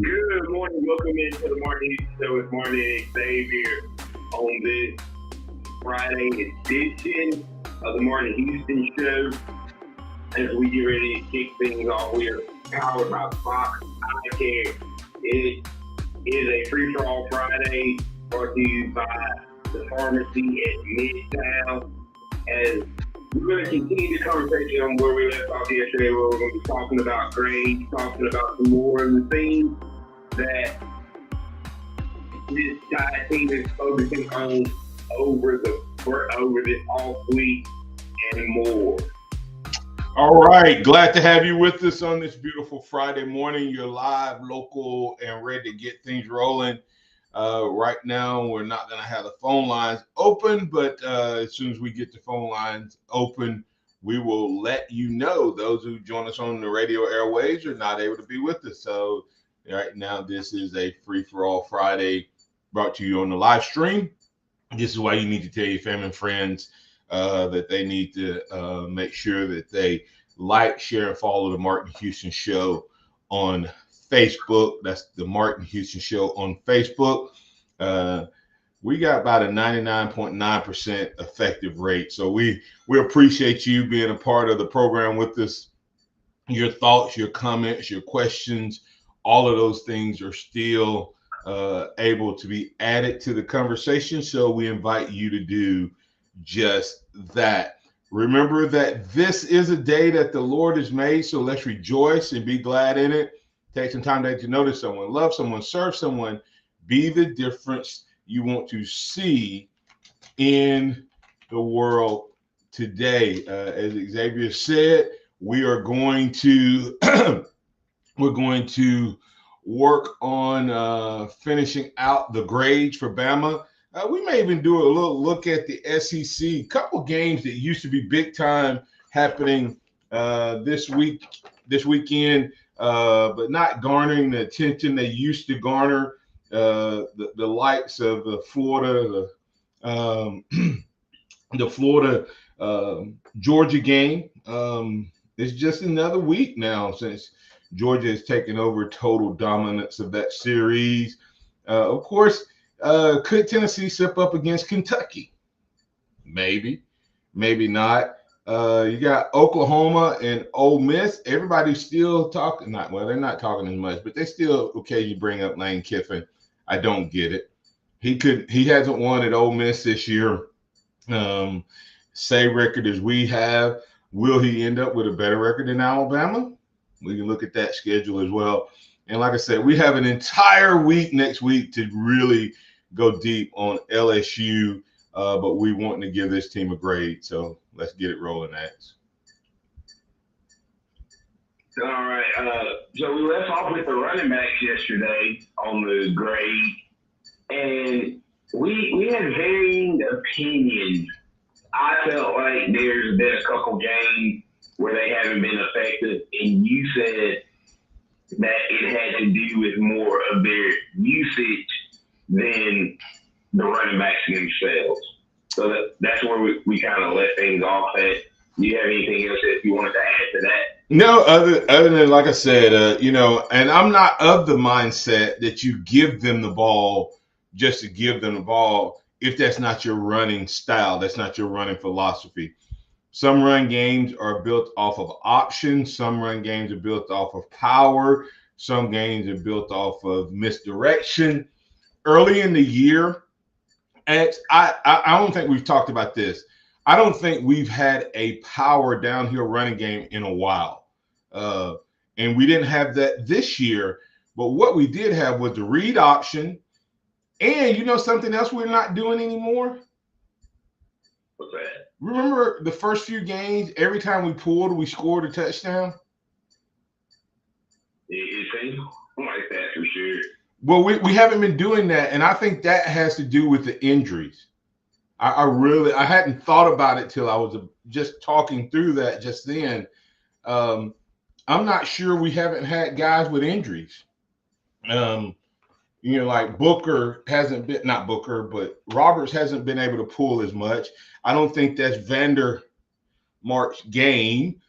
Good morning. Welcome into the Martin Houston Show with Martin and Xavier on this Friday edition of the Martin Houston Show. As we get ready to kick things off, we are powered by Fox Eye Care. It is a free-for-all Friday brought to you by the pharmacy at Midtown. As we're going to continue the conversation on where we left off yesterday, where we're going to be talking about grades, talking about some more of the things that this Tide team is focusing on over this off week and more. All right, glad to have you with us on this beautiful Friday morning. You're live, local, and ready to get things rolling. Right now, we're not going to have the phone lines open, but as soon as we get the phone lines open, we will let you know. Those who join us on the radio airwaves are not able to be with us. So right now, this is a free-for-all Friday brought to you on the live stream. This is why you need to tell your family and friends that they need to make sure that they like, share, and follow the Martin Houston Show on Facebook. That's the Martin Houston Show on Facebook. We got about a 99.9% effective rate. So we appreciate you being a part of the program with us. Your thoughts, your comments, your questions, all of those things are still able to be added to the conversation. So we invite you to do just that. Remember that this is a day that the Lord has made. So let's rejoice and be glad in it. Take some time to notice someone, love someone, serve someone, be the difference you want to see in the world today. As Xavier said, we are going to work on finishing out the grades for Bama. We may even do a little look at the SEC. A couple games that used to be big time happening this weekend, but not garnering the attention they used to garner. The likes of the Florida, the Florida Georgia game. It's just another week now since Georgia has taken over total dominance of that series. Of course, could Tennessee slip up against Kentucky? Maybe, maybe not. You got Oklahoma and Ole Miss. Everybody's still talking. They're not talking as much, but they still occasionally bring up Lane Kiffin. I don't get it. He hasn't won at Ole Miss this year. Same record as we have. Will he end up with a better record than Alabama? We can look at that schedule as well. And like I said, we have an entire week next week to really go deep on LSU, but we want to give this team a grade. So let's get it rolling, Ax. All right. So we left off with the running backs yesterday on the grade, and we had varying opinions. I felt like there's been a couple games where they haven't been effective, and you said that it had to do with more of their usage than the running backs themselves. So that's where we kind of let things off at. Do you have anything else that you wanted to add to that? No, other than like I said, and I'm not of the mindset that you give them the ball just to give them the ball if that's not your running style, that's not your running philosophy. Some run games are built off of options. Some run games are built off of power. Some games are built off of misdirection. Early in the year, I don't think we've talked about this. I don't think we've had a power downhill running game in a while. And we didn't have that this year. But what we did have was the read option. And you know something else we're not doing anymore? What's that? Remember the first few games, every time we pulled, we scored a touchdown? It seems like that for sure. Well, we haven't been doing that, and I think that has to do with the injuries. I hadn't thought about it till I was just talking through that just then. I'm not sure we haven't had guys with injuries. Like Booker hasn't been, not Booker, but Roberts hasn't been able to pull as much. I don't think that's Vandermark's game.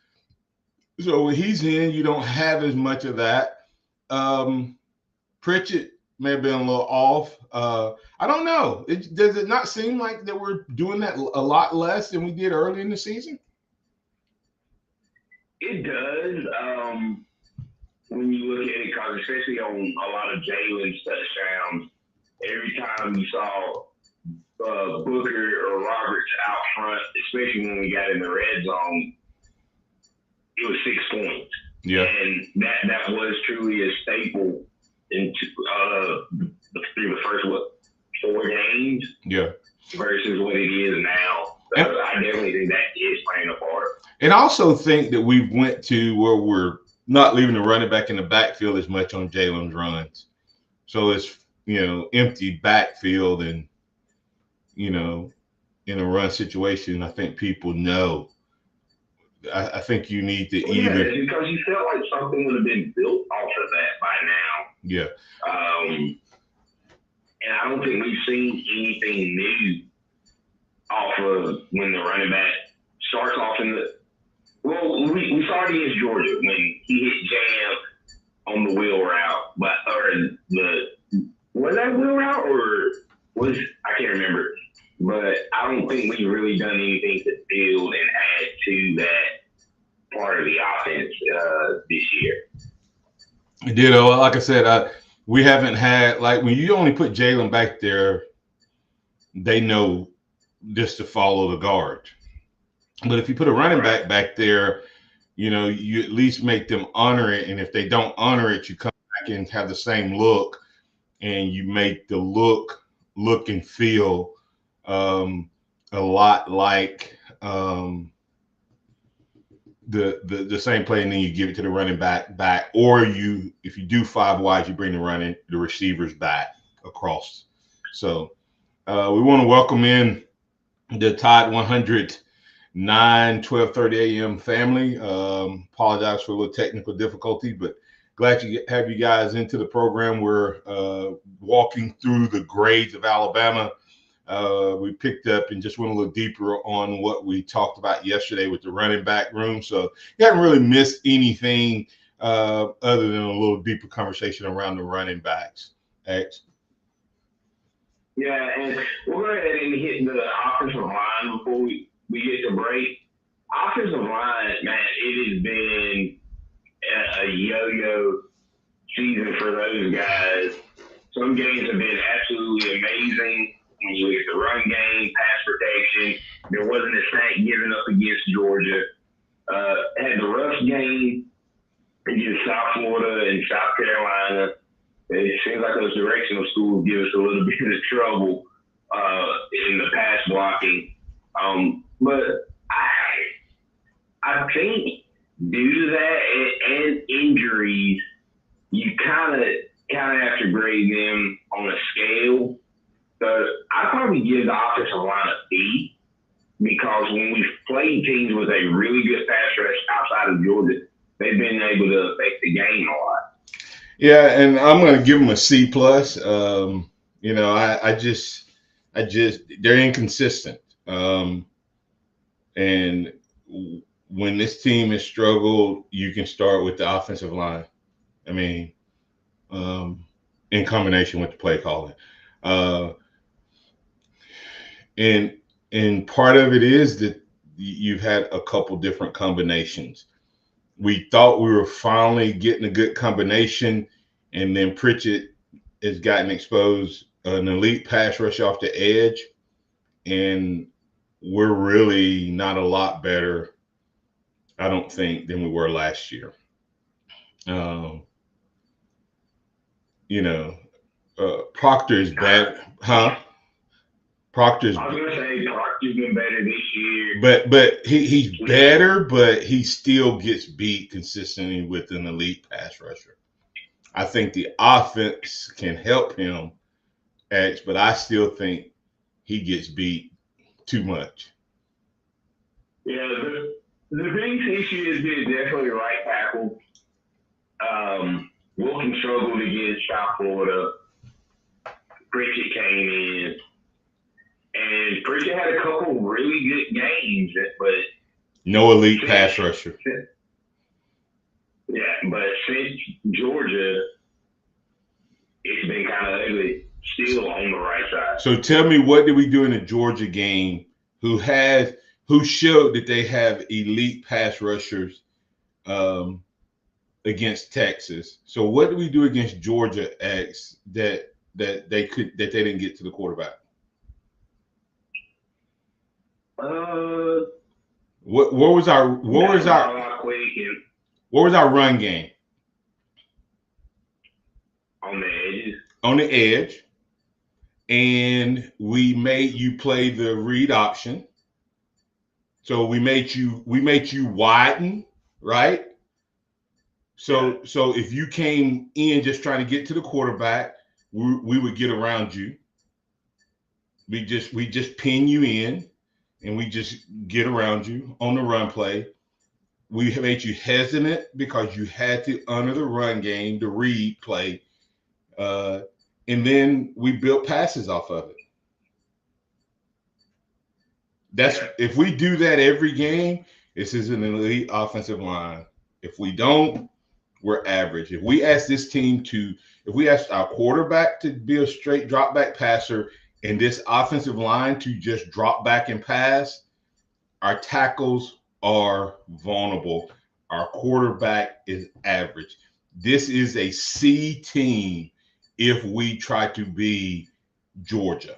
So when he's in, you don't have as much of that. Pritchett may have been a little off. I don't know. Does it not seem like that we're doing that a lot less than we did early in the season? It does. When you look at it, because especially on a lot of Jalen's touchdowns, every time you saw Booker or Roberts out front, especially when we got in the red zone, it was 6 points. Yeah. And that was truly a staple through the first, 4 games? Yeah. Versus what it is now. So I definitely think that is playing a part. And I also think that we went to where we're not leaving the running back in the backfield as much on Jalen's runs. So it's, empty backfield and, in a run situation, I think people know. I think you need to either. Yeah, because you felt like something would have been built off of that by now. Yeah. And I don't think we've seen anything new off of when the running back starts off in the. Well, we saw it against Georgia when he hit jam on the wheel route, was that wheel route or I can't remember. But I don't think we've really done anything to build and add to that part of the offense this year. Like I said, we haven't had, like, when you only put Jalen back there, they know just to follow the guard. But if you put a running back there, you at least make them honor it. And if they don't honor it, you come back and have the same look, and you make the look and feel a lot like the same play, and then you give it to the running back, or if you do 5 wides, you bring the receivers back across. So we want to welcome in the Tide 109 12:30 a.m. family. Apologize for a little technical difficulty, but glad to have you guys into the program. We're walking through the grades of Alabama. We picked up and just went a little deeper on what we talked about yesterday with the running back room. So you haven't really missed anything other than a little deeper conversation around the running backs. X. Yeah, and we'll go ahead and hit the offensive line before we get to break. Offensive line, man, it has been a yo-yo season for those guys. Some games have been absolutely amazing. When you look at the run game, pass protection, there wasn't a sack given up against Georgia. Had the rush game against South Florida and South Carolina. It seems like those directional schools give us a little bit of trouble in the pass blocking. But I think due to that and injuries, you kind of have to grade them on a scale. So I probably give the offensive line a B, because when we've played teams with a really good pass rush outside of Georgia, they've been able to affect the game a lot. Yeah, and I'm going to give them a C plus. I just they're inconsistent. And when this team has struggled, you can start with the offensive line. I mean, in combination with the play calling. And part of it is that you've had a couple different combinations. We thought we were finally getting a good combination, and then Pritchett has gotten exposed, an elite pass rush off the edge, and we're really not a lot better, I don't think, than we were last year. Proctor's bad, huh? I was gonna say Proctor's been better this year, but he's better, but he still gets beat consistently with an elite pass rusher. I think the offense can help him, X, but I still think he gets beat too much. Yeah, the biggest issue has been definitely right tackle. Wilkins struggled against South Florida. Pritchett came in. And Pritchett had a couple really good games, but no elite pass rusher. Yeah, but since Georgia, it's been kind of ugly still on the right side. So tell me, what did we do in the Georgia game? Who showed that they have elite pass rushers against Texas? So what did we do against Georgia X that they didn't get to the quarterback? What was our run game? On the edge. And we made you play the read option. So we made you widen, right? So if you came in just trying to get to the quarterback, we would get around you. We just pin you in, and we just get around you on the run play. We made you hesitant because you had to honor the run game, the read play, and then we built passes off of it. If we do that every game, this is an elite offensive line. If we don't, we're average. If we ask our quarterback to be a straight drop back passer and this offensive line to just drop back and pass, our tackles are vulnerable. Our quarterback is average. This is a C team if we try to be Georgia.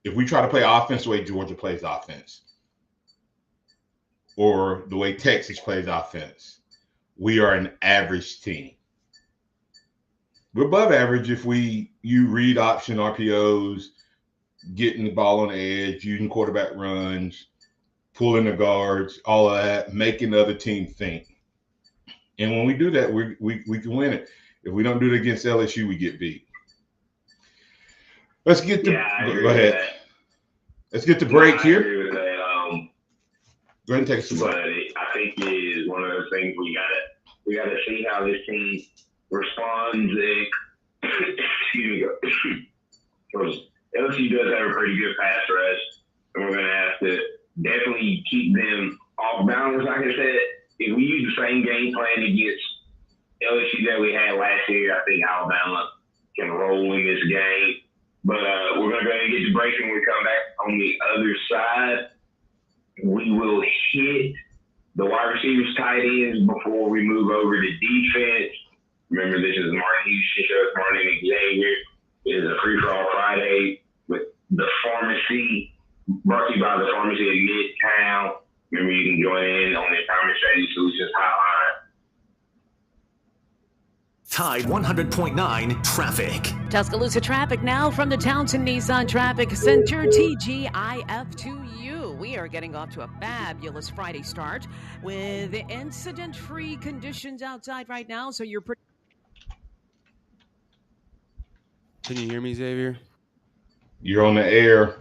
If we try to play offense the way Georgia plays offense or the way Texas plays offense, we are an average team. We're above average if you read option RPOs, getting the ball on the edge, using quarterback runs, pulling the guards, all of that, making the other team think. And when we do that, we can win it. If we don't do it against LSU, we get beat. Let's get go ahead. Let's get the break here. I agree with that. Go ahead and take some. But I think it is one of those things we gotta see how this team responds. Because LSU does have a pretty good pass rush, and we're gonna have to definitely keep them off balance. Like I said, if we use the same game plan against LSU that we had last year, I think Alabama can roll in this game. But we're going to go ahead and get the break, and when we come back on the other side, we will hit the wide receivers, tight ends before we move over to defense. Remember, this is Martin Houston Show. It's Martin and Xavier. It is a free-for-all Friday with the pharmacy, brought to you by the pharmacy at Midtown. Remember, you can join in on the Empowerment Strategy Solutions hotline. Tide 100.9 traffic. Tuscaloosa traffic now from the Townsend Nissan Traffic Center, TGIF to you. We are getting off to a fabulous Friday start with incident-free conditions outside right now, so you're pretty. Can you hear me, Xavier? You're on the air.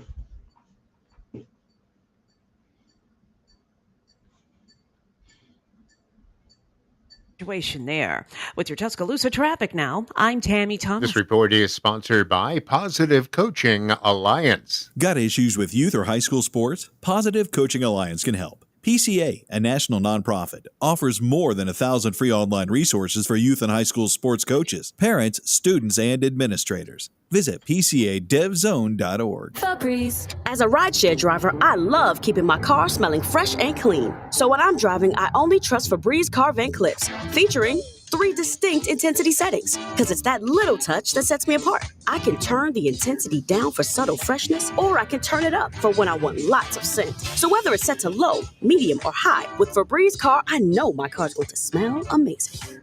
Situation there. With your Tuscaloosa traffic now, I'm Tammy Thomas. This report is sponsored by Positive Coaching Alliance. Got issues with youth or high school sports? Positive Coaching Alliance can help. PCA, a national nonprofit, offers more than 1,000 free online resources for youth and high school sports coaches, parents, students, and administrators. Visit PCADevZone.org. Febreze. As a rideshare driver, I love keeping my car smelling fresh and clean. So when I'm driving, I only trust Febreze car vent clips, featuring 3 distinct intensity settings, because it's that little touch that sets me apart. I can turn the intensity down for subtle freshness, or I can turn it up for when I want lots of scent. So whether it's set to low, medium, or high, with Febreze car, I know my car's going to smell amazing.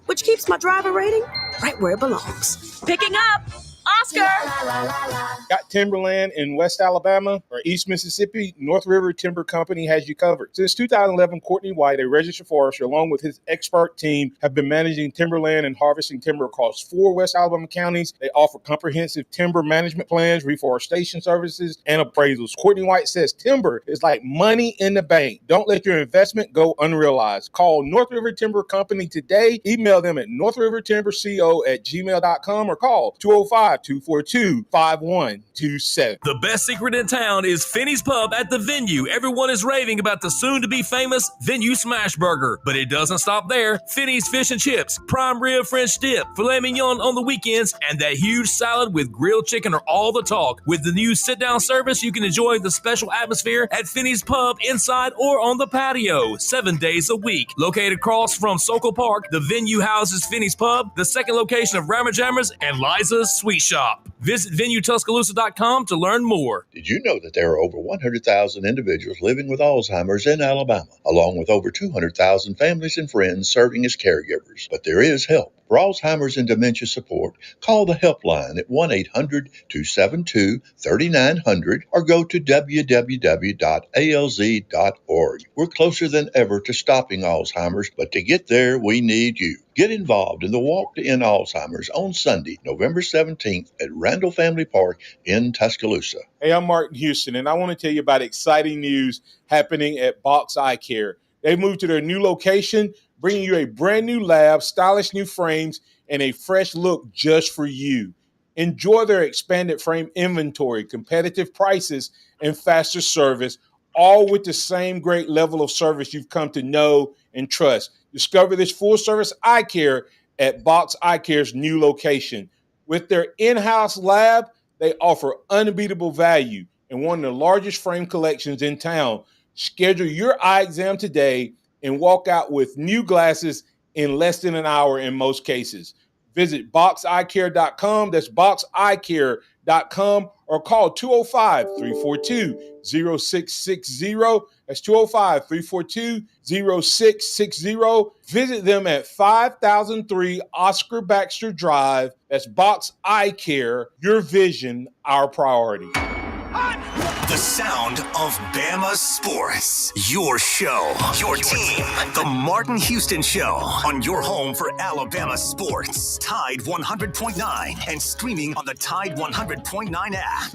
Which keeps my driver rating right where it belongs. Picking up Oscar! Got timberland in West Alabama or East Mississippi? North River Timber Company has you covered. Since 2011, Courtney White, a registered forester, along with his expert team, have been managing timberland and harvesting timber across 4 West Alabama counties. They offer comprehensive timber management plans, reforestation services, and appraisals. Courtney White says timber is like money in the bank. Don't let your investment go unrealized. Call North River Timber Company today. Email them at northrivertimberco@gmail.com or call 205-2 242-5127. The best secret in town is Finney's Pub at the Venue. Everyone is raving about the soon-to-be famous Venue Smash Burger. But it doesn't stop there. Finney's Fish and Chips, prime rib French dip, filet mignon on the weekends, and that huge salad with grilled chicken are all the talk. With the new sit-down service, you can enjoy the special atmosphere at Finney's Pub inside or on the patio, 7 days a week. Located across from Sokol Park, the Venue houses Finney's Pub, the second location of Rammer Jammers, and Liza's Sweet Shop. Visit VenueTuscaloosa.com to learn more. Did you know that there are over 100,000 individuals living with Alzheimer's in Alabama, along with over 200,000 families and friends serving as caregivers? But there is help. For Alzheimer's and dementia support, call the helpline at 1-800-272-3900 or go to www.alz.org. We're closer than ever to stopping Alzheimer's, but to get there, we need you. Get involved in the Walk to End Alzheimer's on Sunday, November 17th at Randall Family Park in Tuscaloosa. Hey, I'm Martin Houston, and I want to tell you about exciting news happening at Box Eye Care. They moved to their new location, bringing you a brand new lab, stylish new frames, and a fresh look just for you. Enjoy their expanded frame inventory, competitive prices, and faster service, all with the same great level of service you've come to know and trust. Discover this full-service eye care at Box Eye Care's new location. With their in-house lab, they offer unbeatable value and one of the largest frame collections in town. Schedule your eye exam today and walk out with new glasses in less than an hour in most cases. Visit boxeyecare.com. That's boxeyecare.com or call 205-342-0660. That's 205-342-0660. Visit them at 5003 Oscar Baxter Drive. That's Box Eye Care. Your vision, our priority. The sound of Bama sports. Your show, your team. The Martin Houston Show on your home for Alabama sports. Tide 100.9 and streaming on the Tide 100.9 app.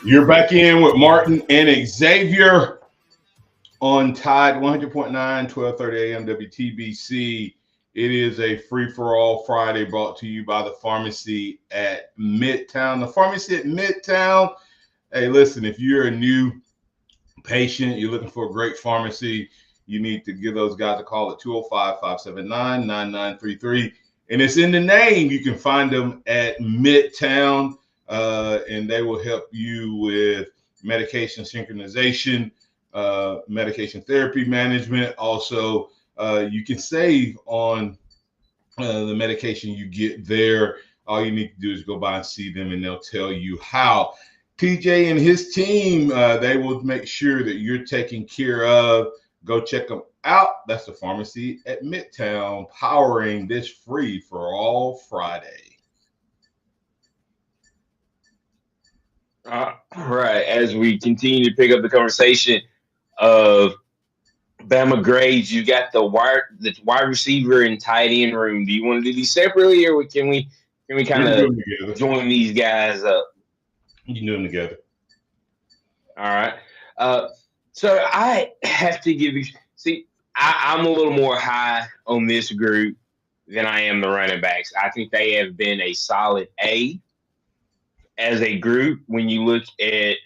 You're back in with Martin and Xavier on Tide 100.9, 1230 a.m. WTBC. It is a free-for-all Friday brought to you by the pharmacy at Midtown. The pharmacy at Midtown. Hey, listen, if you're a new patient, you're looking for a great pharmacy, you need to give those guys a call at 205-579-9933. And it's in the name. You can find them at Midtown. And they will help you with medication synchronization, medication therapy management. Also, you can save on the medication you get there. All you need to do is go by and see them, and they'll tell you how. TJ and his team, they will make sure that you're taken care of. Go check them out. That's the pharmacy at Midtown, powering this free for all Friday. All right, as we continue to pick up the conversation of Bama grades, you got the wide receiver and tight end room. Do you want to do these separately, or can we kind of join these guys up? You can do them together. All right. So I have to give you. See, I'm a little more high on this group than I am the running backs. I think they have been a solid A. As a group, when you look at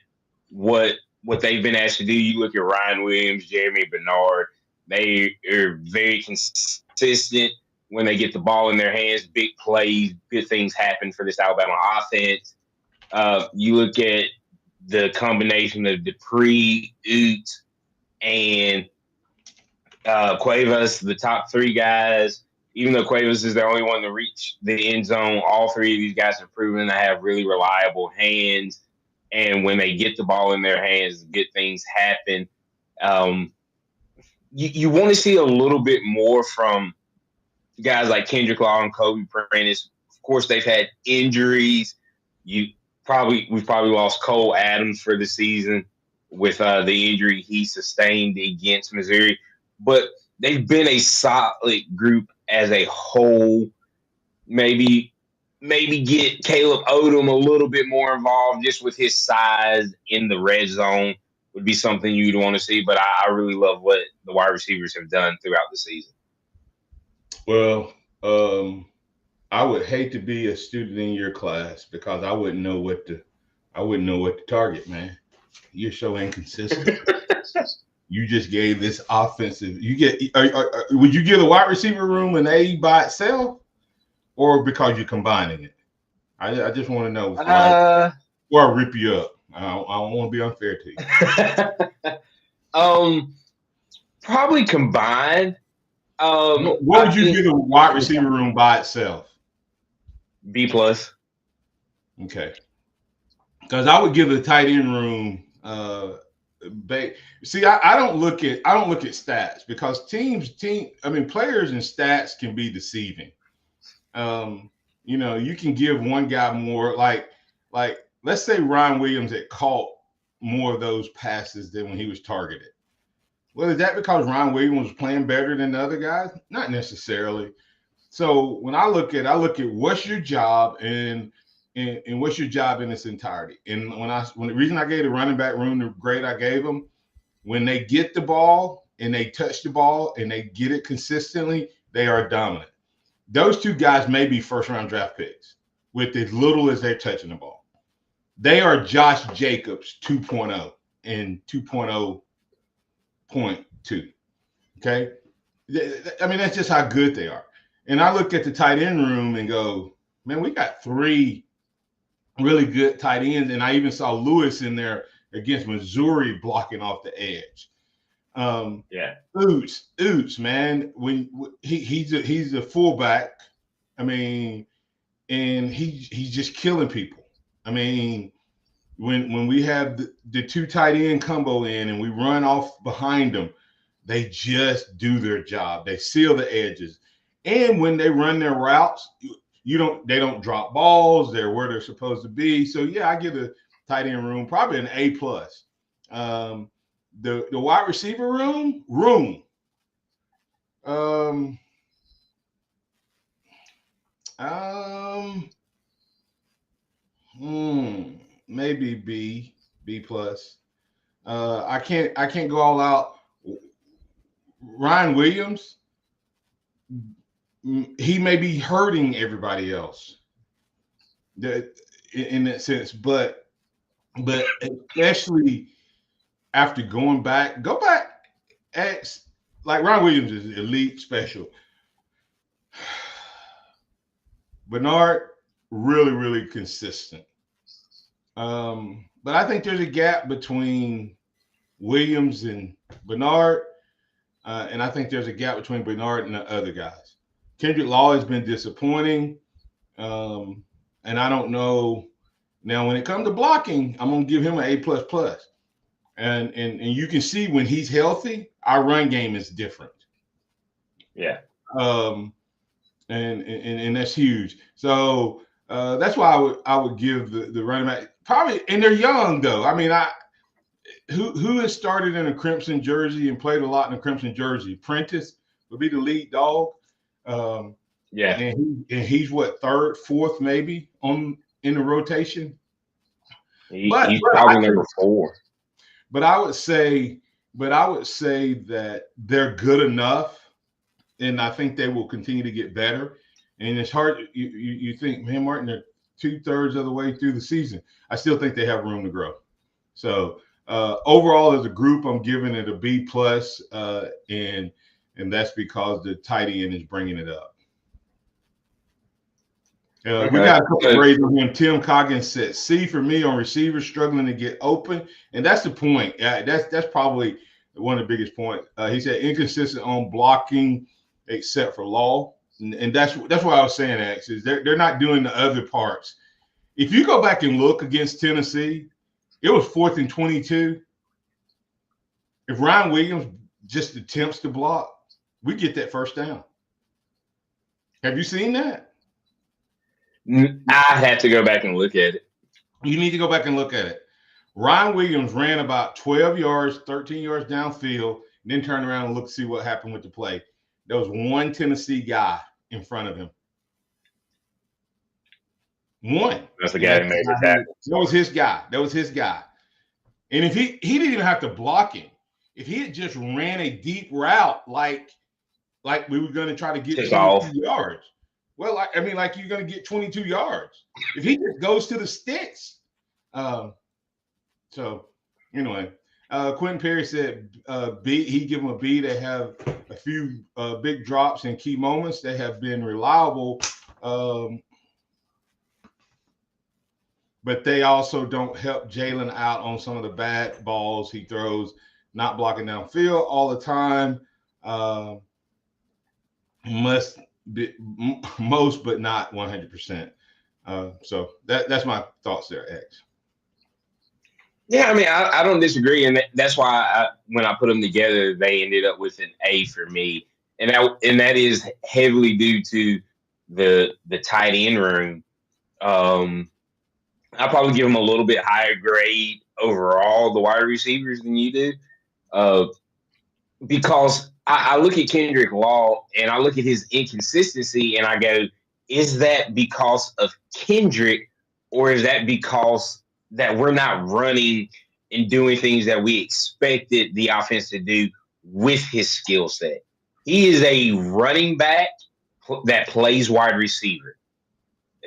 what they've been asked to do, you look at Ryan Williams, Jeremy Bernard, they are very consistent when they get the ball in their hands, big plays, good things happen for this Alabama offense. You look at the combination of Dupree, Oot, and Cuevas, the top three guys. Even though Cuevas is the only one to reach the end zone, all three of these guys have proven to have really reliable hands. And when they get the ball in their hands, good things happen. You want to see a little bit more from guys like Kendrick Law and Kobe Prentice. Of course, they've had injuries. We've probably lost Cole Adams for the season with the injury he sustained against Missouri. But they've been a solid group as a whole. Maybe maybe get Caleb Odom a little bit more involved just with his size in the red zone would be something you'd want to see. But I really love what the wide receivers have done throughout the season. Well, I would hate to be a student in your class because I wouldn't know what to target, man. You're so inconsistent. You just gave this offensive. Would you give the wide receiver room an A by itself, or because you're combining it? I just want to know before I rip you up. I don't want to be unfair to you. Probably combined. What would you give the wide receiver room by itself? B+. Okay. Because I would give the tight end room. See, I don't look at stats because players and stats can be deceiving. You can give one guy more. Like let's say Ryan Williams had caught more of those passes than when he was targeted. Well, is that because Ryan Williams was playing better than the other guys? Not necessarily. So when I look at what's your job and what's your job in its entirety. And when the reason I gave the running back room the grade I gave them, when they get the ball and they touch the ball and they get it consistently, they are dominant. Those two guys may be first-round draft picks with as little as they're touching the ball. They are Josh Jacobs 2.0 and 2.0.2. Okay? That's just how good they are. And I look at the tight end room and go, man, we got 3 really good tight ends. And I even saw Lewis in there against Missouri blocking off the edge. Oots, man. When he's a fullback, and he's just killing people. When we have the 2 tight end combo in and we run off behind them, they just do their job. They seal the edges. And when they run their routes, they don't drop balls. They're where they're supposed to be. So yeah, I give the tight end room probably an A+. The wide receiver room, maybe B+. I can't go all out. Ryan Williams, he may be hurting everybody else in that sense, but especially after go back, like Ryan Williams is elite special. Bernard, really, really consistent. But I think there's a gap between Williams and Bernard, and I think there's a gap between Bernard and the other guys. Kendrick Law has been disappointing, and I don't know. Now, when it comes to blocking, I'm going to give him an A++. And you can see when he's healthy, our run game is different. Yeah. And that's huge. So that's why I would give the running back probably. And they're young though. Who has started in a crimson jersey and played a lot in a crimson jersey? Prentice would be the lead dog. Yeah. And he's what, 3rd, 4th maybe in the rotation. He's probably number 4. But I would say that they're good enough, and I think they will continue to get better. And it's hard. You think, man, Martin, they're 2/3 of the way through the season. I still think they have room to grow. So overall, as a group, I'm giving it a B+, and that's because the tight end is bringing it up. We got a couple grades on him. Tim Coggins said C for me on receivers struggling to get open, and that's the point. That's probably one of the biggest points. He said inconsistent on blocking, except for Law, and that's what I was saying. X is they're not doing the other parts. If you go back and look against Tennessee, it was 4th and 22. If Ryan Williams just attempts to block, we get that first down. Have you seen that? I have to go back and look at it. You need to go back and look at it. Ryan Williams ran about 12 yards, 13 yards downfield, and then turned around and looked to see what happened with the play. There was one Tennessee guy in front of him. One. That's the guy that made it happen. That was his guy. That was his guy. And if he didn't even have to block him, if he had just ran a deep route like we were going to try to get 22 yards. Well, like you're going to get 22 yards. If he just goes to the sticks. So anyway, Quentin Perry said B, he give him a B. They have a few big drops in key moments. They have been reliable. But they also don't help Jalen out on some of the bad balls he throws, not blocking downfield all the time. Most, but not 100%. So that's my thoughts there, X. Yeah, I mean, I don't disagree, and that's why when I put them together, they ended up with an A for me, and that is heavily due to the tight end room. I'll probably give them a little bit higher grade overall, the wide receivers, than you do, because I look at Kendrick Law and I look at his inconsistency, and I go, is that because of Kendrick, or is that because that we're not running and doing things that we expected the offense to do with his skill set? He is a running back that plays wide receiver.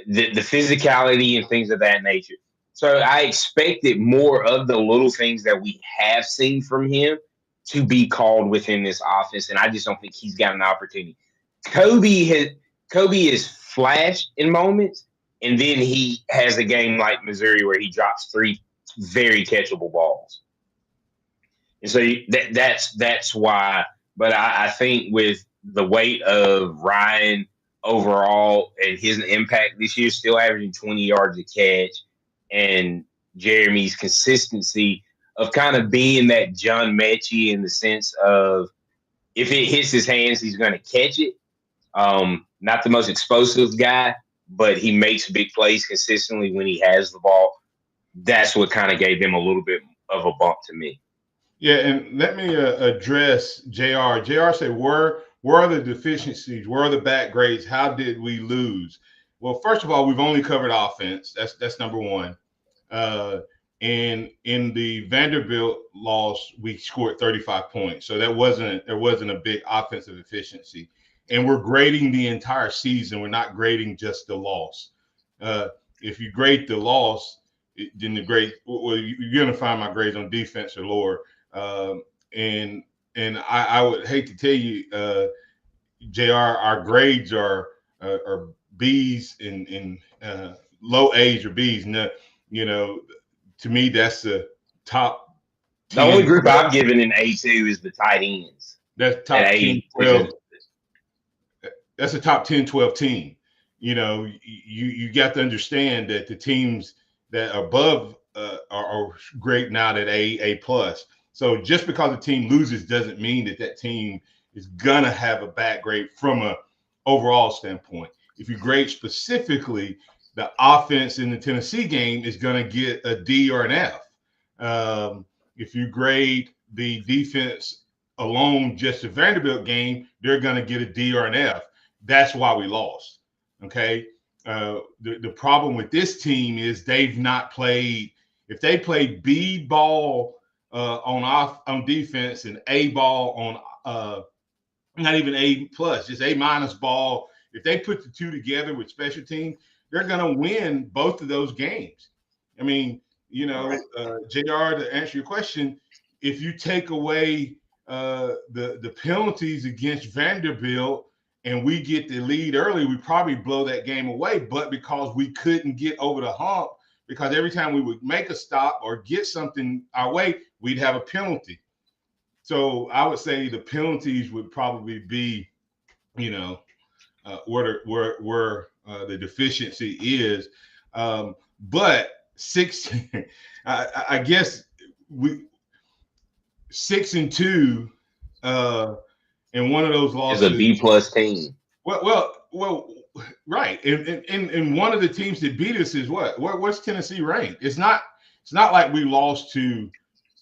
The physicality and things of that nature. So I expected more of the little things that we have seen from him to be called within this offense, and I just don't think he's got an opportunity. Kobe is flashed in moments, and then he has a game like Missouri where he drops 3 very catchable balls. And so that's why. But I think with the weight of Ryan overall and his impact this year, still averaging 20 yards a catch, and Jeremy's consistency of kind of being that John Mechie in the sense of if it hits his hands, he's going to catch it. Not the most explosive guy, but he makes big plays consistently when he has the ball. That's what kind of gave them a little bit of a bump to me. Yeah, and let me address JR. JR said, where are the deficiencies? Where are the bad grades? How did we lose? Well, first of all, we've only covered offense. That's number one. And in the Vanderbilt loss, we scored 35 points. So there wasn't a big offensive efficiency. And we're grading the entire season. We're not grading just the loss. If you grade the loss, then the grade, well, you're going to find my grades on defense are lower. And I would hate to tell you, JR, our grades are B's in low A's or B's. No, to me, that's the top 10. The only group I've given an A2 is the tight ends. That's top 10, 12. That's a top 10, 12 team. You got to understand that the teams that are above are great now at A plus. So just because a team loses doesn't mean that team is going to have a bad grade from an overall standpoint. If you grade specifically, the offense in the Tennessee game is going to get a D or an F. If you grade the defense alone, just the Vanderbilt game, they're going to get a D or an F. That's why we lost. Okay. The problem with this team is they've not played. If they played B ball on defense and A ball on not even A plus, just A minus ball. If they put the two together with special teams, they're going to win both of those games. I mean, JR, to answer your question, if you take away the penalties against Vanderbilt and we get the lead early, we probably blow that game away. But because we couldn't get over the hump, because every time we would make a stop or get something our way, we'd have a penalty. So I would say the penalties would probably be, where the deficiency is. But 6, I guess 6-2, and one of those losses is a B plus team. Well, right. And one of the teams that beat us is what's Tennessee ranked? It's not like we lost to,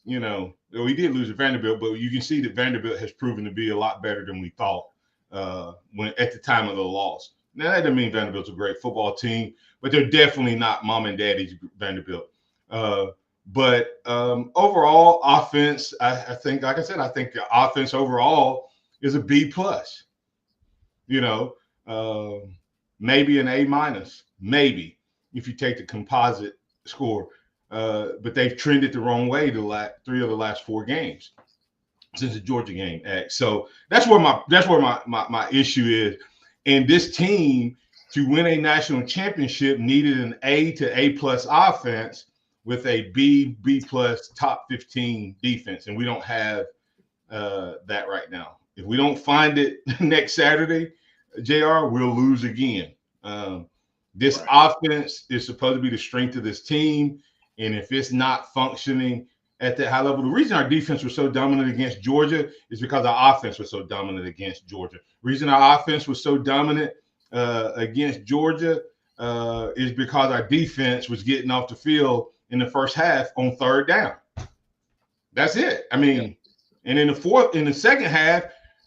we did lose to Vanderbilt, but you can see that Vanderbilt has proven to be a lot better than we thought when at the time of the loss. Now, that doesn't mean Vanderbilt's a great football team, but they're definitely not mom and daddy's Vanderbilt. But overall offense, I think, like I said, I think the offense overall is a B+. Maybe an A-, maybe, if you take the composite score. But they've trended the wrong way the 3 of the last 4 games since the Georgia game. So that's where my issue is. And this team, to win a national championship, needed an A to A+ offense with a B+ top 15 defense, and we don't have that right now. If we don't find it next Saturday, JR, we'll lose again. This offense is supposed to be the strength of this team, and if it's not functioning at that high level, the reason our defense was so dominant against Georgia is because our offense was so dominant against Georgia. The reason our offense was so dominant against Georgia is because our defense was getting off the field in the first half on 3rd down. That's it. I mean, and in the second half,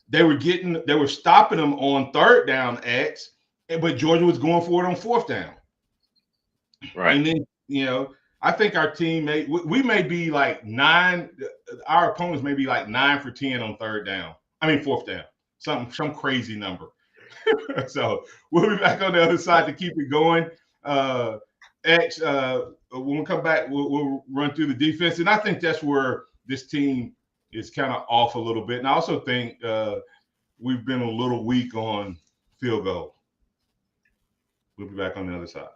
they were stopping them on 3rd down but Georgia was going for it on 4th down. Right. And then, I think our team we may be like 9. Our opponents may be like 9 for 10 on 3rd down. I mean 4th down. Some crazy number. So we'll be back on the other side to keep it going. When we come back, we'll run through the defense, and I think that's where this team is kind of off a little bit. And I also think we've been a little weak on field goal. We'll be back on the other side.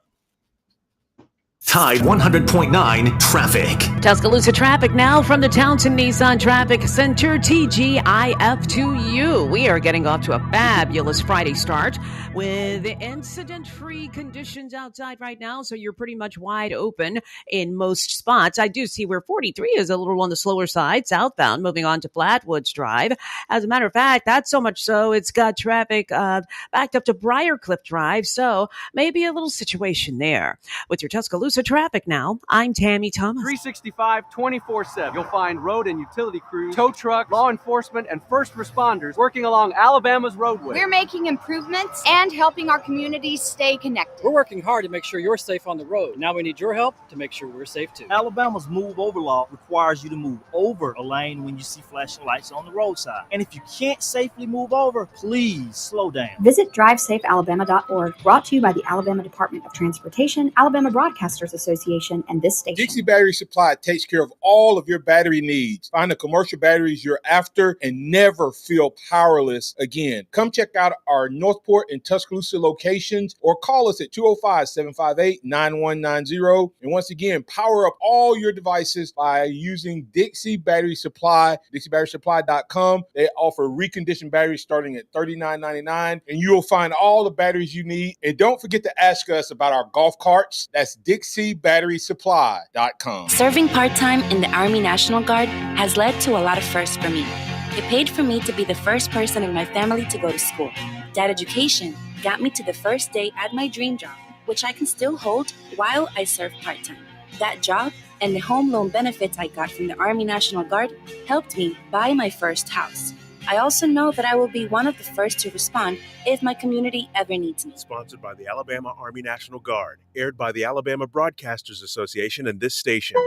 Tide 100.9 traffic. Tuscaloosa traffic now from the Townsend Nissan Traffic Center, TGIF2U. We are getting off to a fabulous Friday start with incident-free conditions outside right now, so you're pretty much wide open in most spots. I do see where 43 is a little on the slower side, southbound, moving on to Flatwoods Drive. As a matter of fact, that's so much so it's got traffic backed up to Briarcliff Drive, so maybe a little situation there. With your Tuscaloosa traffic now, I'm Tammy Thomas. 365, 24/7. You'll find road and utility crews, tow trucks, law enforcement, and first responders working along Alabama's roadway. We're making improvements and helping our communities stay connected. We're working hard to make sure you're safe on the road. Now we need your help to make sure we're safe too. Alabama's move over law requires you to move over a lane when you see flashing lights on the roadside. And if you can't safely move over, please slow down. Visit drivesafealabama.org, brought to you by the Alabama Department of Transportation, Alabama Broadcasters Association, and this station. Dixie Battery Supply takes care of all of your battery needs. Find the commercial batteries you're after and never feel powerless again. Come check out our Northport and Tuscaloosa locations or call us at 205-758-9190. And once again, power up all your devices by using Dixie Battery Supply, DixieBatterySupply.com. They offer reconditioned batteries starting at $39.99, and you'll find all the batteries you need. And don't forget to ask us about our golf carts. That's DixieBatterySupply.com. Serving part-time in the Army National Guard has led to a lot of firsts for me. It paid for me to be the first person in my family to go to school. That education got me to the first day at my dream job, which I can still hold while I serve part-time. That job and the home loan benefits I got from the Army National Guard helped me buy my first house. I also know that I will be one of the first to respond if my community ever needs me. Sponsored by the Alabama Army National Guard. Aired by the Alabama Broadcasters Association and this station.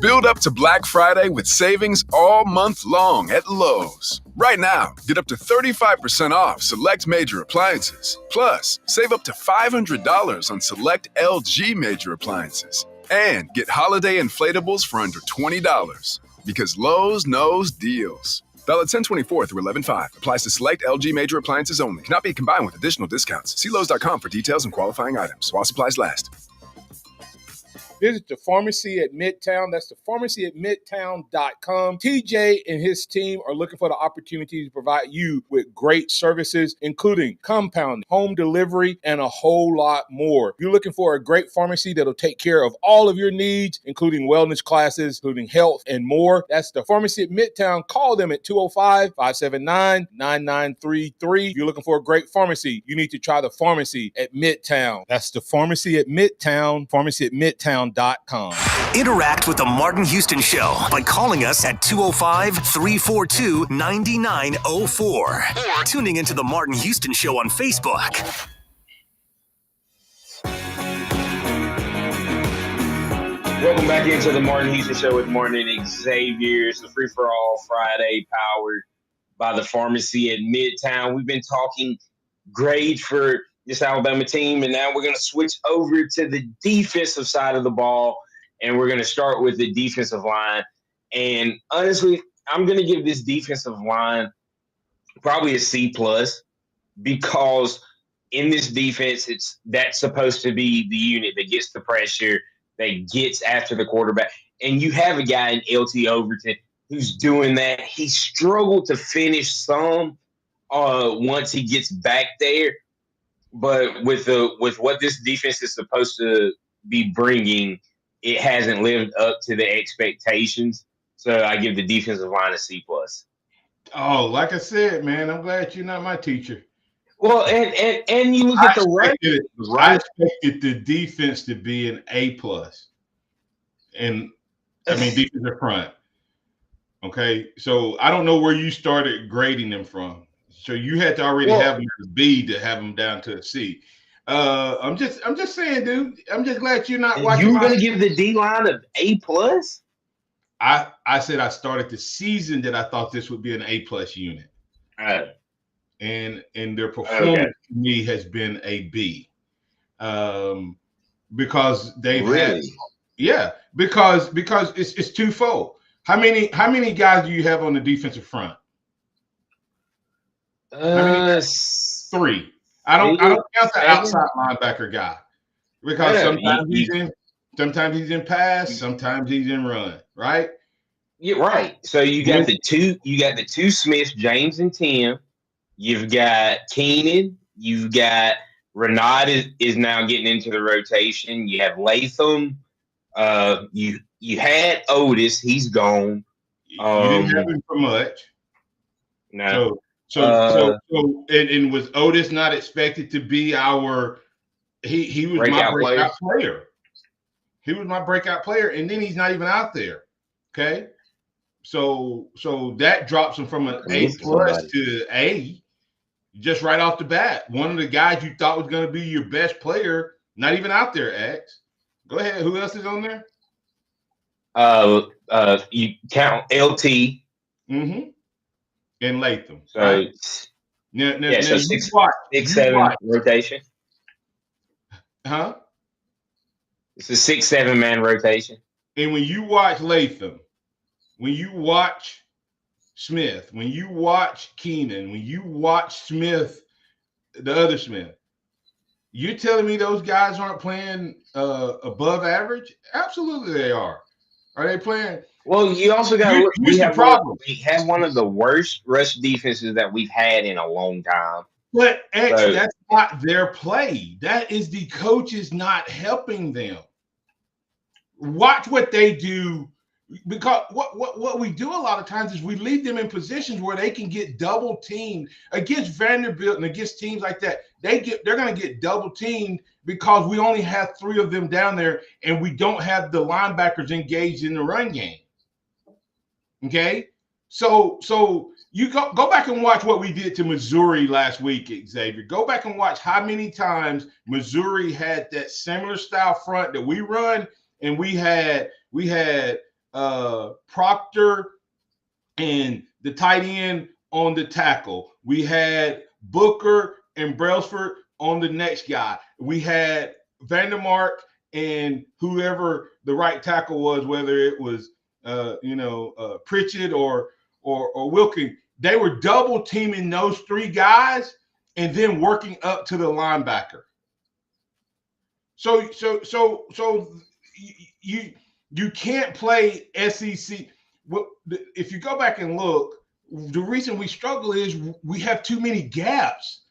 Build up to Black Friday with savings all month long at Lowe's. Right now, get up to 35% off select major appliances. Plus, save up to $500 on select LG major appliances. And get holiday inflatables for under $20. Because Lowe's knows deals. Valid 10/24 through 11/5. Applies to select LG major appliances only. Cannot be combined with additional discounts. See Lowe's.com for details and qualifying items. While supplies last. Visit the pharmacy at Midtown. That's the pharmacy at midtown.com. TJ and his team are looking for the opportunity to provide you with great services, including compounding, home delivery, and a whole lot more. You're looking for a great pharmacy that'll take care of all of your needs, including wellness classes, including health, and more. That's the pharmacy at Midtown. Call them at 205-579-9933. If you're looking for a great pharmacy, you need to try the pharmacy at Midtown. That's the pharmacy at Midtown, pharmacy at Midtown.com. alabamasound.com. Interact with the Martin Houston Show by calling us at 205-342-9904 or tuning into the Martin Houston Show on Facebook. Welcome back into the Martin Houston Show with Martin and Xavier. It's the Free for All Friday, powered by the pharmacy at Midtown. We've been talking grades for this Alabama team, and now we're going to switch over to the defensive side of the ball, and we're going to start with the defensive line. And honestly, I'm going to give this defensive line probably a C+, because in this defense, that's supposed to be the unit that gets the pressure, that gets after the quarterback. And you have a guy in LT Overton who's doing that. He struggled to finish some once he gets back there. But with what this defense is supposed to be bringing, it hasn't lived up to the expectations. So I give the defensive line a C+. Oh, like I said, man, I'm glad you're not my teacher. Well, and you look at the run. I expected the defense to be an A+. And I mean defensive front. Okay. So I don't know where you started grading them from. So you had to already have them as a B to have them down to a C. I'm just saying, dude. I'm just glad you're not watching. You were going to give the D line an A+? I said I started the season that I thought this would be an A+ unit. And their performance to me has been a B. Because they've had because it's twofold. How many guys do you have on the defensive front? Three. I don't count the outside linebacker guy, because sometimes he's in pass, sometimes he's in run, right? Yeah, right. So you got the two Smiths, James and Tim. You've got Keenan. You've got Renard is now getting into the rotation. You have Latham. You had Otis. He's gone. You didn't have him for much. No. So was Otis not expected to be our? He was my breakout player. He was my breakout player, and then he's not even out there. Okay, so that drops him from an A+ to A. Just right off the bat. One of the guys you thought was going to be your best player, not even out there, X. Go ahead. Who else is on there? You count LT. Mm-hmm. And Latham. So, right? So 6-7 rotation. Huh? It's a 6-7 man rotation. And when you watch Latham, when you watch Smith, when you watch Keenan, when you watch Smith, the other Smith, you're telling me those guys aren't playing above average? Absolutely they are. Are they playing? Well, you also got we have one of the worst rush defenses that we've had in a long time. But that's not their play. That is the coaches not helping them. Watch what they do, because what we do a lot of times is we leave them in positions where they can get double teamed against Vanderbilt and against teams like that. They're going to get double teamed because we only have 3 of them down there and we don't have the linebackers engaged in the run game. Okay, so you go back and watch what we did to Missouri last week, Xavier. Go back and watch how many times Missouri had that similar style front that we run, and we had Proctor and the tight end on the tackle. We had Booker and Brailsford on the next guy. We had Vandermark and whoever the right tackle was, whether it was Pritchett or Wilkin. They were double teaming those 3 guys and then working up to the linebacker. So you can't play SEC. Well, if you go back and look, the reason we struggle is we have too many gaps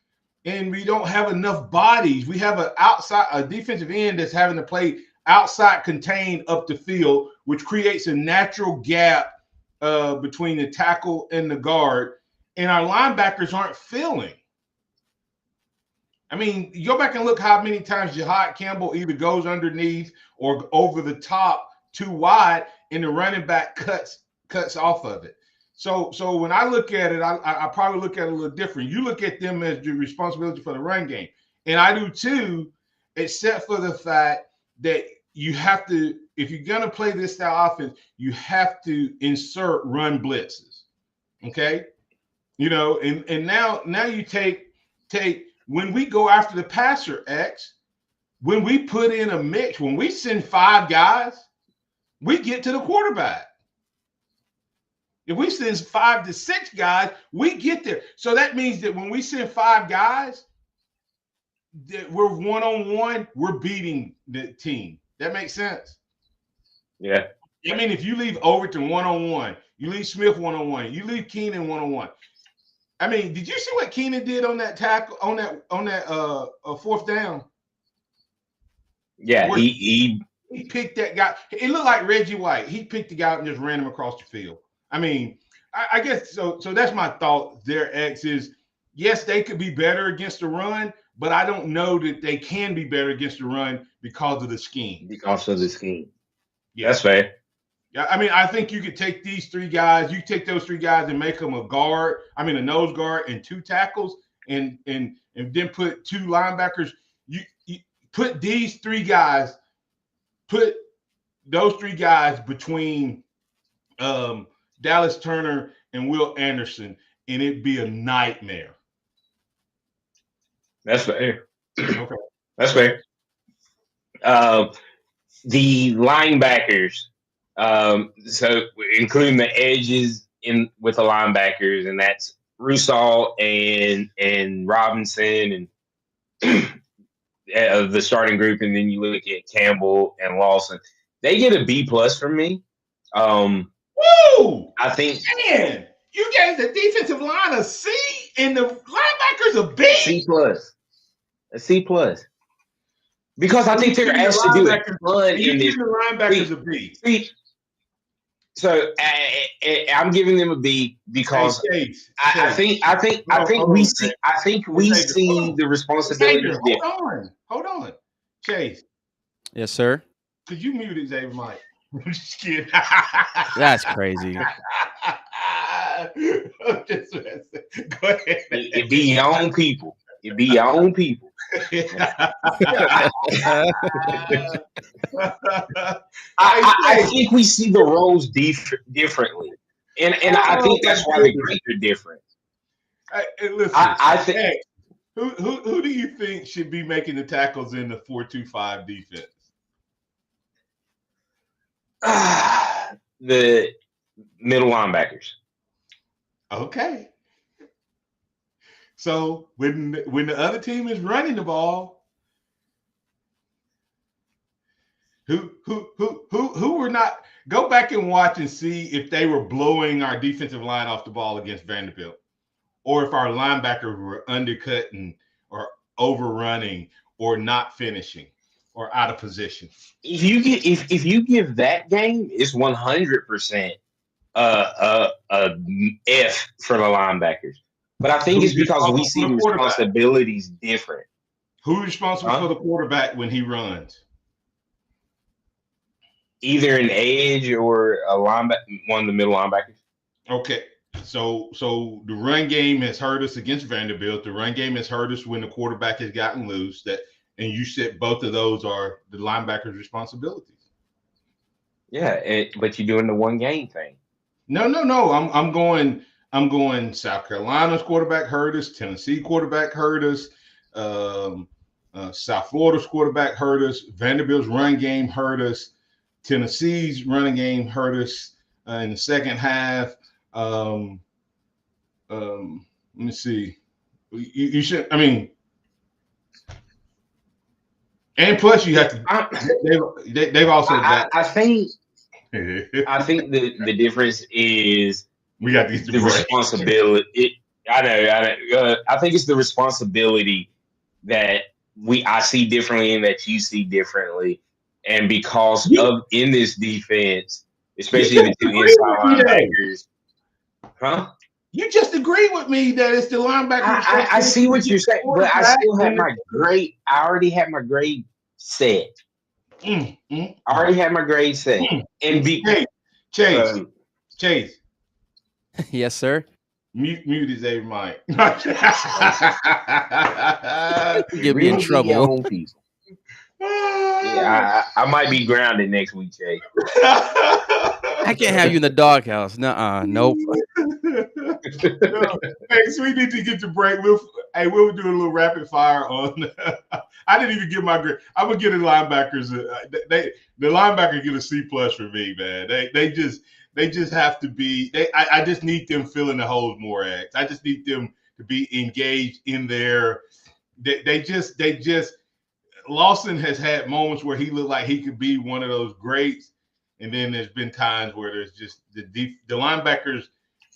and we don't have enough bodies. We have a defensive end that's having to play outside contained up the field, which creates a natural gap between the tackle and the guard, and our linebackers aren't filling. I mean, you go back and look how many times Jihad Campbell either goes underneath or over the top too wide, and the running back cuts off of it. So when I look at it, I probably look at it a little different. You look at them as the responsibility for the run game, and I do too, except for the fact that you have to, if you're gonna play this style offense, you have to insert run blitzes. Okay, you know, and now you take when we go after the passer, X, when we put in a mix, when we send 5 guys, we get to the quarterback. If we send 5 to 6 guys, we get there. So that means that when we send 5 guys, that we're one-on-one, we're beating the team. That makes sense? Yeah. I mean, if you leave Overton one-on-one, you leave Smith one-on-one, you leave Keenan one-on-one. I mean, did you see what Keenan did on that tackle on that fourth down? Yeah, he picked that guy. It looked like Reggie White. He picked the guy up and just ran him across the field. I mean, I guess so. So that's my thought there, X, is yes, they could be better against the run, but I don't know that they can be better against the run because of the scheme. Because of the scheme. Yeah. That's fair. Yeah, I mean, I think you could take these 3 guys, you take those 3 guys and make them a nose guard and 2 tackles, and then put 2 linebackers. You put these 3 guys, put those 3 guys between Dallas Turner and Will Anderson, and it'd be a nightmare. That's fair. Okay. That's fair. The linebackers, so including the edges in with the linebackers, and that's Rusall and Robinson and the starting group, and then you look at Campbell and Lawson. They get a B+ from me. Woo! I think, man, you gave the defensive line a C and the linebackers a B. A C+. Because I think they're asked to do it fun in this. The linebackers a B. So I'm giving them a B because I think we see the responsibility. Hold on, Chase. Yes, sir. Could you mute Xavier Mike? I'm just kidding. That's crazy. I'm just messing. Go ahead. It be your own people. It be your own people. I think we see the roles differently, and I think that's why the grades are different. Listen, I think. Hey, who do you think should be making the tackles in the 4-2-5 defense? The middle linebackers. Okay. So when the other team is running the ball, who were not, go back and watch and see if they were blowing our defensive line off the ball against Vanderbilt, or if our linebackers were undercutting or overrunning or not finishing or out of position. If you give that game, it's 100% a F for the linebackers. But I think it's because we see the responsibilities different. Who's responsible for the quarterback when he runs? Either an edge or a linebacker, one of the middle linebackers. Okay. So the run game has hurt us against Vanderbilt. The run game has hurt us when the quarterback has gotten loose. And you said both of those are the linebackers' responsibilities. Yeah, but you're doing the one game thing. No. I'm going South Carolina's quarterback hurt us. Tennessee quarterback hurt us. South Florida's quarterback hurt us. Vanderbilt's run game hurt us. Tennessee's running game hurt us in the second half. Let me see. You should. I mean, and plus you have to. They've also. I think the difference is we got the responsibility. I know. I think it's the responsibility that I see differently and that you see differently, and because of in this defense, especially the two inside linebackers. Huh? You just agreed with me that it's the linebacker. I see what you're saying, but I still had my grade. I already had my grade set. I already had my grade set. And Chase. Yes, sir. Mute his Xavier mic. Get me in trouble. Yeah, I might be grounded next week, Jay. I can't have you in the doghouse. Nuh-uh. Nope. Hey, so we need to get to break. We'll do a little rapid fire on. I didn't even get my grade. I'm gonna get the linebackers. The linebackers get a C+ for me, man. They just have to be. I just need them filling the holes more. X. I just need them to be engaged in their. They just. Lawson has had moments where he looked like he could be one of those greats, and then there's been times where there's just the linebackers.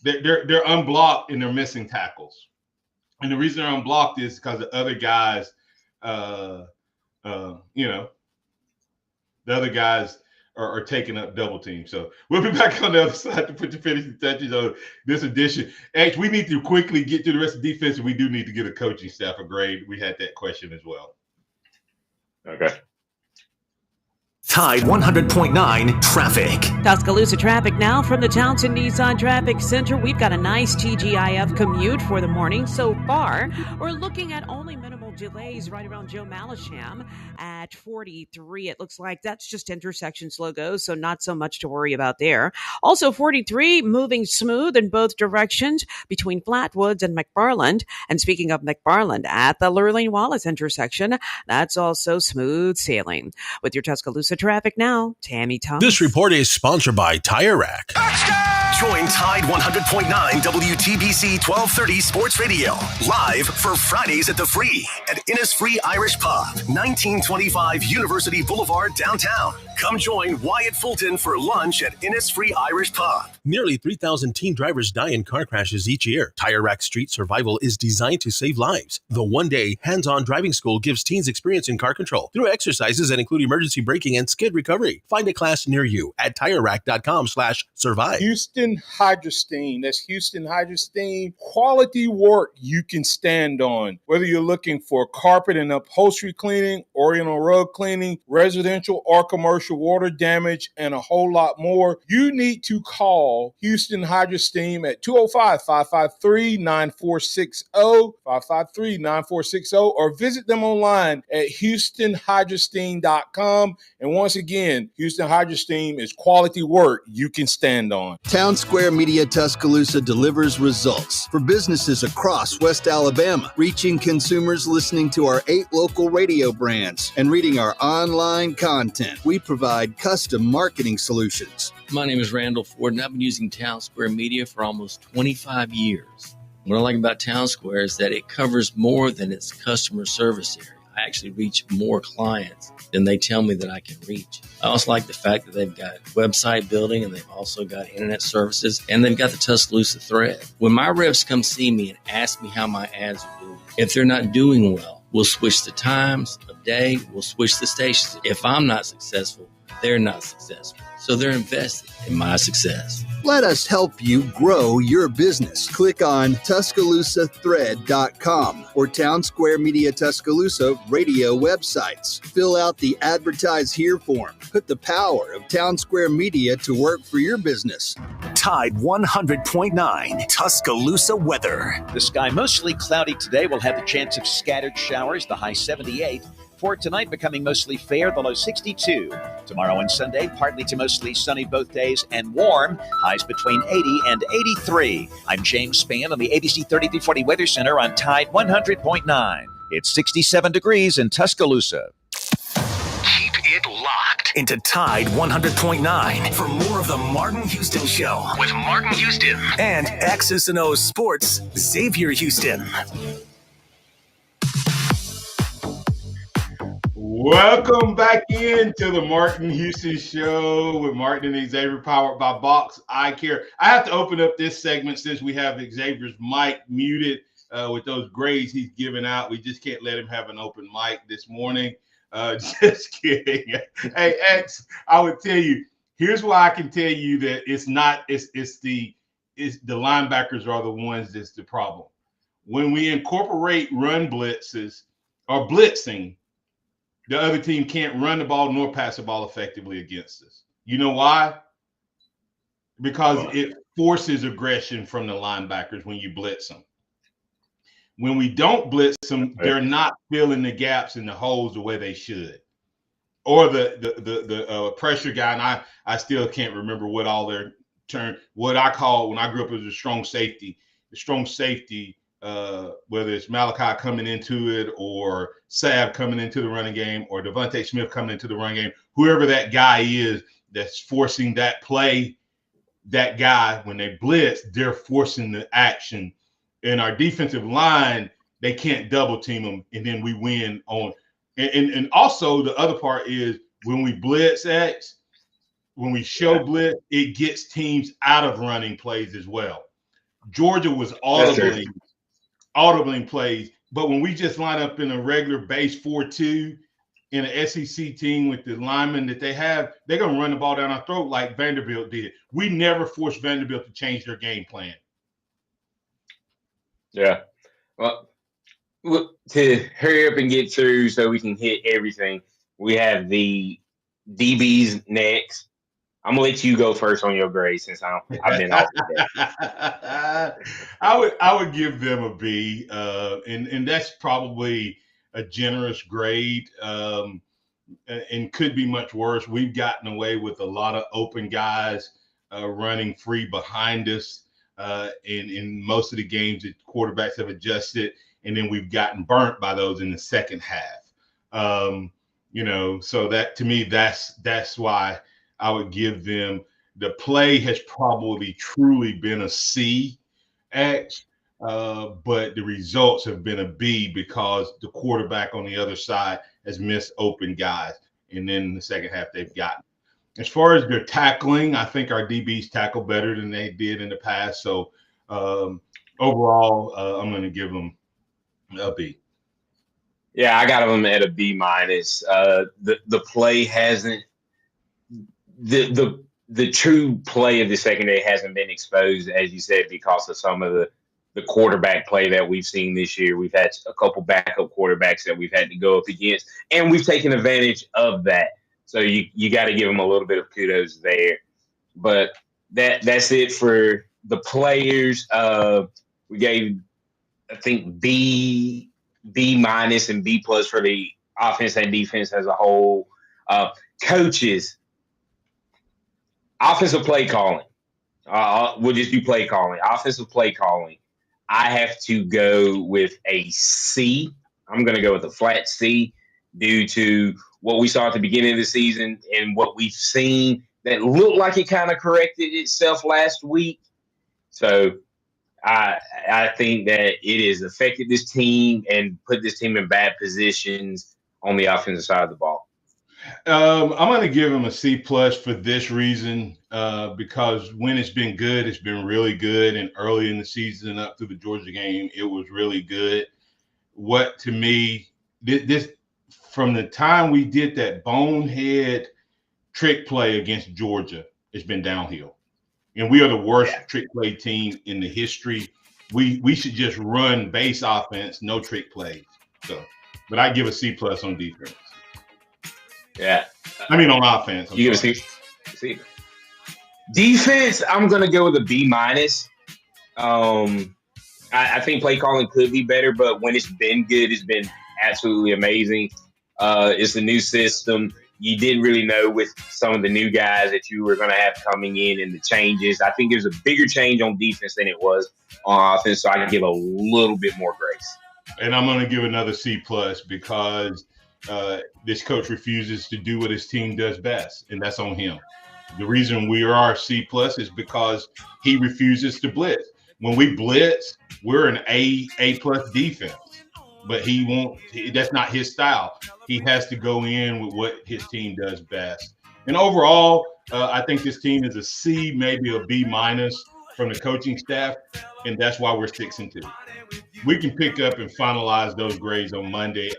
They're unblocked and they're missing tackles, and the reason they're unblocked is because the other guys, the other guys are taking up double teams. So we'll be back on the other side to put the finishing touches on this edition. Actually, we need to quickly get to the rest of the defense, and we do need to get a coaching staff a grade. We had that question as well. Okay. Tide 100.9 traffic. Tuscaloosa traffic now from the Townsend Nissan Traffic Center. We've got a nice TGIF commute for the morning so far. We're looking at only minimal delays right around Joe Malisham at 43. It looks like that's just intersection slow goes, so not so much to worry about there. Also 43 moving smooth in both directions between Flatwoods and McFarland. And speaking of McFarland, at the Lurleen-Wallace intersection, that's also smooth sailing. With your Tuscaloosa traffic now, Tammy Thomas. This report is sponsored by Tire Rack. Join Tide 100.9 WTBC 1230 Sports Radio live for Fridays at the Free at Innisfree Irish Pub, 1925 University Boulevard, downtown. Come join Wyatt Fulton for lunch at Innisfree Irish Pub. Nearly 3,000 teen drivers die in car crashes each year. Tire Rack Street Survival is designed to save lives. The one-day hands-on driving school gives teens experience in car control through exercises that include emergency braking and skid recovery. Find a class near you at TireRack.com/survive. Houston Hydrosteam. That's Houston Hydrosteam. Quality work you can stand on. Whether you're looking for carpet and upholstery cleaning, oriental rug cleaning, residential or commercial water damage, and a whole lot more, you need to call Houston Hydrosteam at 205-553-9460, 553-9460, or visit them online at HoustonHydrosteam.com. And once again, Houston Hydrosteam is quality work you can stand on. Town Square Media Tuscaloosa delivers results for businesses across West Alabama, reaching consumers listening to our 8 local radio brands and reading our online content. We provide custom marketing solutions. My name is Randall Ford, and I've been using Town Square Media for almost 25 years. What I like about Town Square is that it covers more than its customer service area. I actually reach more clients than they tell me that I can reach. I also like the fact that they've got website building, and they've also got internet services, and they've got the Tuscaloosa thread. When my reps come see me and ask me how my ads are doing, if they're not doing well, we'll switch the times of day, we'll switch the stations. If I'm not successful, they're not successful. So they're invested in my success. Let us help you grow your business. Click on TuscaloosaThread.com or Town Square Media Tuscaloosa radio websites. Fill out the Advertise Here form. Put the power of Town Square Media to work for your business. Tide 100.9 Tuscaloosa weather. The sky mostly cloudy today. We'll have the chance of scattered showers, the high 78. For tonight, becoming mostly fair, the low 62. Tomorrow and Sunday, partly to mostly sunny both days and warm, highs between 80 and 83. I'm James Spann on the ABC 3340 Weather Center on Tide 100.9. It's 67 degrees in Tuscaloosa. Keep it locked into Tide 100.9 for more of the Martin Houston Show with Martin Houston and X's and O's Sports, Xavier Houston. Welcome back into the Martin Houston Show with Martin and Xavier, powered by Box Eye Care. I have to open up this segment since we have Xavier's mic muted with those grades he's giving out. We just can't let him have an open mic this morning. Just kidding. Hey, X, I would tell you, here's why I can tell you that it's is the linebackers are the ones that's the problem. When we incorporate run blitzes or blitzing, the other team can't run the ball nor pass the ball effectively against us. You know why? Because it forces aggression from the linebackers when you blitz them. When we don't blitz them, they're not filling the gaps and the holes the way they should. Or the pressure guy, and I still can't remember what all their term, what I call when I grew up as a strong safety. The strong safety, whether it's Malachi coming into it or Sav coming into the running game or Devontae Smith coming into the running game, whoever that guy is that's forcing that play, that guy, when they blitz, they're forcing the action. And our defensive line, they can't double team them, and then we win on. And also the other part is when we blitz X, when we show blitz, it gets teams out of running plays as well. Georgia was audibling plays, but when we just line up in a regular base 4-2 in an SEC team with the linemen that they have, they're going to run the ball down our throat like Vanderbilt did. We never forced Vanderbilt to change their game plan. Yeah. Well, to hurry up and get through so we can hit everything, we have the DBs next. I'm going to let you go first on your grade since I've been off today. I would give them a B, and that's probably a generous grade, and could be much worse. We've gotten away with a lot of open guys running free behind us. In most of the games, the quarterbacks have adjusted, and then we've gotten burnt by those in the second half. So that to me, that's why I would give them. The play has probably truly been a C, X, but the results have been a B because the quarterback on the other side has missed open guys, and then in the second half they've gotten. As far as their tackling, I think our DBs tackle better than they did in the past. So overall, I'm going to give them a B. Yeah, I got them at a B minus. The play hasn't the true play of the secondary hasn't been exposed, as you said, because of some of the quarterback play that we've seen this year. We've had a couple backup quarterbacks that we've had to go up against, and we've taken advantage of that. So you got to give them a little bit of kudos there. But that's it for the players. We gave, I think, B minus and B plus for the offense and defense as a whole. Coaches, offensive play calling. We'll just do play calling. Offensive play calling. I have to go with a C. I'm going to go with a flat C due to what we saw at the beginning of the season and what we've seen that looked like it kind of corrected itself last week. So I think that it has affected this team and put this team in bad positions on the offensive side of the ball. I'm going to give him a C plus for this reason, because when it's been good, it's been really good. And early in the season up through the Georgia game, it was really good. What to me, this from the time we did that bonehead trick play against Georgia, it's been downhill. And we are the worst trick play team in the history. We should just run base offense, no trick plays. So, but I give a C plus on defense. Yeah. I mean on offense. You give a C. Defense, I'm gonna go with a B minus. I think play calling could be better, but when it's been good, it's been absolutely amazing. It's a new system. You didn't really know with some of the new guys that you were going to have coming in and the changes. I think there's a bigger change on defense than it was on offense, so I can give a little bit more grace. And I'm going to give another C plus because this coach refuses to do what his team does best, and that's on him. The reason we are C plus is because he refuses to blitz. When we blitz, we're an A plus defense, but he won't. That's not his style. He has to go in with what his team does best. And overall, I think this team is a C, maybe a B minus from the coaching staff, and that's why we're 6-2. We can pick up and finalize those grades on Monday.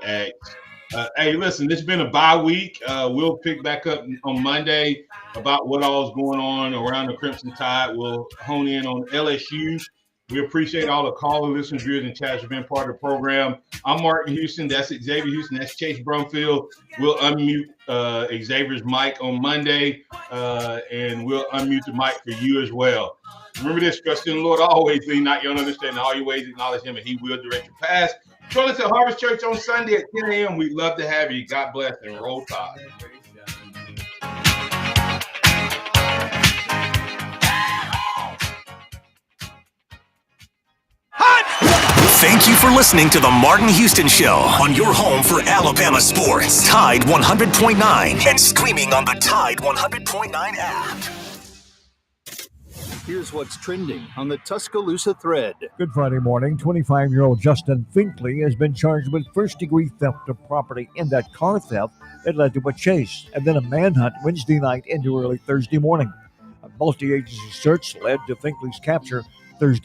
Hey, listen, it's been a bye week. We'll pick back up on Monday about what all is going on around the Crimson Tide. We'll hone in on LSU. We appreciate all the callers, listeners, viewers, and chats who've been part of the program. I'm Martin Houston. That's Xavier Houston. That's Chase Brumfield. We'll unmute Xavier's mic on Monday, and we'll unmute the mic for you as well. Remember this, trust in the Lord always, lean not your own understanding. All your ways acknowledge him, and he will direct your paths. Join us at Harvest Church on Sunday at 10 a.m. We'd love to have you. God bless and roll tide. Thank you for listening to the Martin Houston Show on your home for Alabama sports. Tide 100.9 and streaming on the Tide 100.9 app. Here's what's trending on the Tuscaloosa thread. Good Friday morning. 25-year-old Justin Finkley has been charged with first-degree theft of property in that car theft that led to a chase and then a manhunt Wednesday night into early Thursday morning. A multi-agency search led to Finkley's capture Thursday